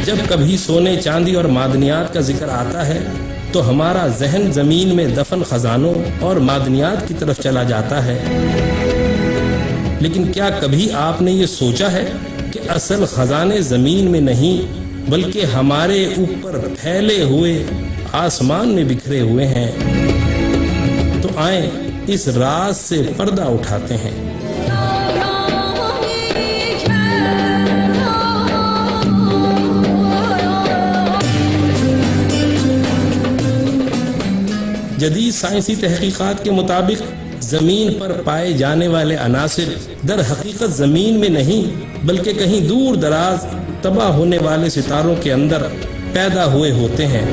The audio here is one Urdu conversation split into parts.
جب کبھی سونے چاندی اور معدنیات کا ذکر آتا ہے تو ہمارا ذہن زمین میں دفن خزانوں اور معدنیات کی طرف چلا جاتا ہے، لیکن کیا کبھی آپ نے یہ سوچا ہے کہ اصل خزانے زمین میں نہیں بلکہ ہمارے اوپر پھیلے ہوئے آسمان میں بکھرے ہوئے ہیں؟ تو آئیں اس راز سے پردہ اٹھاتے ہیں۔ جدید سائنسی تحقیقات کے مطابق زمین پر پائے جانے والے عناصر در حقیقت زمین میں نہیں بلکہ کہیں دور دراز تباہ ہونے والے ستاروں کے اندر پیدا ہوئے ہوتے ہیں۔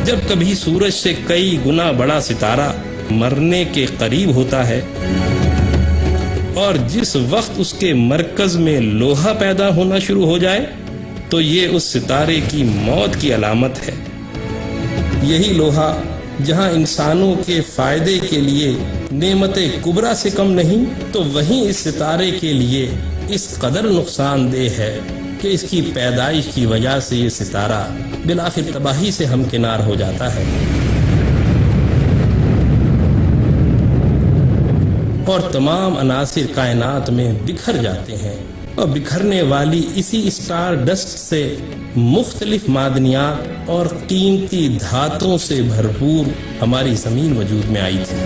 جب کبھی سورج سے کئی گنا بڑا ستارہ مرنے کے قریب ہوتا ہے اور جس وقت اس کے مرکز میں لوہا پیدا ہونا شروع ہو جائے تو یہ اس ستارے کی موت کی علامت ہے۔ یہی لوہا جہاں انسانوں کے فائدے کے لیے نعمت کبریٰ سے کم نہیں تو وہیں اس ستارے کے لیے اس قدر نقصان دہ ہے کہ اس کی پیدائش کی وجہ سے یہ ستارہ بالآخر تباہی سے ہمکنار ہو جاتا ہے، اور تمام عناصر کائنات میں بکھر جاتے ہیں، اور بکھرنے والی اسی اسٹار ڈسٹ سے مختلف معدنیات اور قیمتی دھاتوں سے بھرپور ہماری زمین وجود میں آئی تھی۔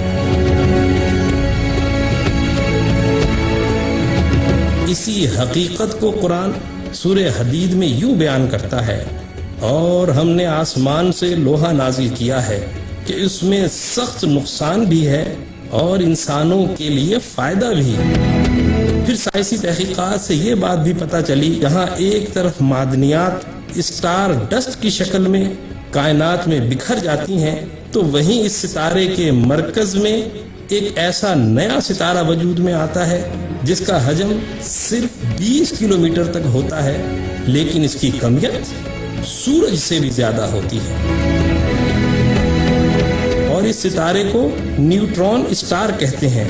اسی حقیقت کو قرآن سورہ حدید میں یوں بیان کرتا ہے، اور ہم نے آسمان سے لوہا نازل کیا ہے کہ اس میں سخت نقصان بھی ہے اور انسانوں کے لیے فائدہ بھی۔ پھر سائنسی تحقیقات سے یہ بات بھی پتہ چلی، جہاں ایک طرف معدنیات اسٹار ڈسٹ کی شکل میں کائنات میں بکھر جاتی ہیں تو وہیں اس ستارے کے مرکز میں ایک ایسا نیا ستارہ وجود میں آتا ہے جس کا حجم صرف 20 کلومیٹر تک ہوتا ہے، لیکن اس کی کمیت سورج سے بھی زیادہ ہوتی ہے، اور اس ستارے کو نیوٹرون اسٹار کہتے ہیں۔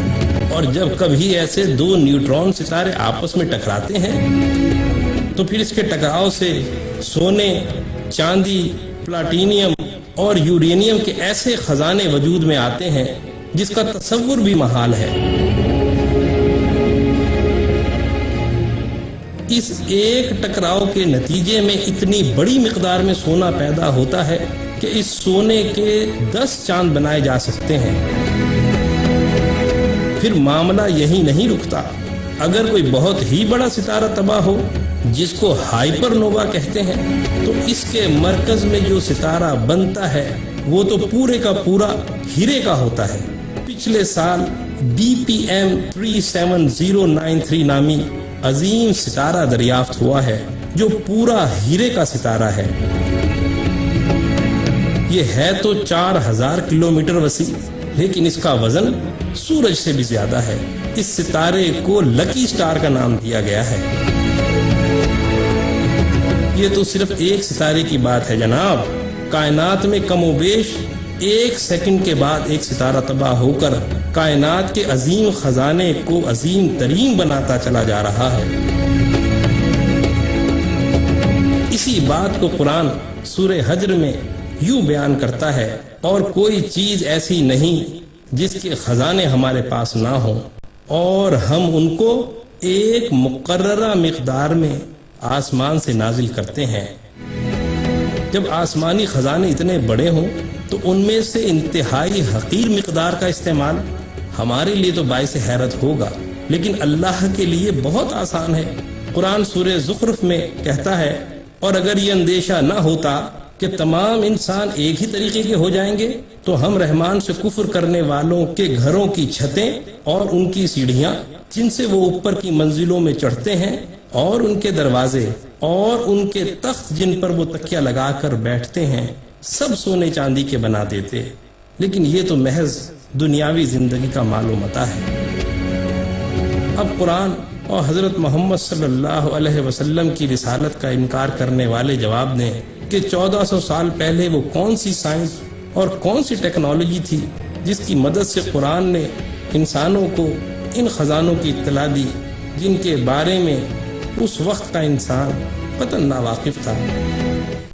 اور جب کبھی ایسے دو نیوٹرون ستارے آپس میں ٹکراتے ہیں تو پھر اس کے ٹکراؤ سے سونے، چاندی، پلاٹینیم اور یورینیم کے ایسے خزانے وجود میں آتے ہیں جس کا تصور بھی محال ہے۔ اس ایک ٹکراؤ کے نتیجے میں اتنی بڑی مقدار میں سونا پیدا ہوتا ہے کہ اس سونے کے 10 چاند بنائے جا سکتے ہیں۔ پھر معاملہ یہی نہیں رکتا، اگر کوئی بہت ہی بڑا ستارہ تباہ ہو جس کو ہائپر نووا کہتے ہیں تو اس کے مرکز میں جو ستارہ بنتا ہے وہ تو پورے کا پورا ہیرے کا ہوتا ہے۔ پچھلے سال BPM 37093 نامی عظیم ستارہ دریافت ہوا ہے جو پورا ہیرے کا ستارہ ہے۔ یہ ہے تو 4000 کلومیٹر وسیع، لیکن اس کا وزن سورج سے بھی زیادہ ہے۔ اس ستارے کو لکی سٹار کا نام دیا گیا ہے۔ یہ تو صرف ایک ستارے کی بات ہے جناب، کائنات میں کم و بیش 1 سیکنڈ کے بعد ایک ستارہ تباہ ہو کر کائنات کے عظیم خزانے کو عظیم ترین بناتا چلا جا رہا ہے۔ اسی بات کو قرآن سورہ حجر میں یوں بیان کرتا ہے، اور کوئی چیز ایسی نہیں جس کے خزانے ہمارے پاس نہ ہوں، اور ہم ان کو ایک مقررہ مقدار میں آسمان سے نازل کرتے ہیں۔ جب آسمانی خزانے اتنے بڑے ہوں تو ان میں سے انتہائی حقیر مقدار کا استعمال ہمارے لیے تو باعث حیرت ہوگا، لیکن اللہ کے لیے بہت آسان ہے۔ قرآن سورہ زخرف میں کہتا ہے، اور اگر یہ اندیشہ نہ ہوتا کہ تمام انسان ایک ہی طریقے کے ہو جائیں گے تو ہم رحمان سے کفر کرنے والوں کے گھروں کی چھتیں اور ان کی سیڑھیاں جن سے وہ اوپر کی منزلوں میں چڑھتے ہیں اور ان کے دروازے اور ان کے تخت جن پر وہ تکیہ لگا کر بیٹھتے ہیں سب سونے چاندی کے بنا دیتے، لیکن یہ تو محض دنیاوی زندگی کا مال و متاع ہے۔ اب قرآن اور حضرت محمد صلی اللہ علیہ وسلم کی رسالت کا انکار کرنے والے جواب دیں کہ 1400 سال پہلے وہ کون سی سائنس اور کون سی ٹیکنالوجی تھی جس کی مدد سے قرآن نے انسانوں کو ان خزانوں کی اطلاع دی جن کے بارے میں اس وقت کا انسان قطعاً ناواقف تھا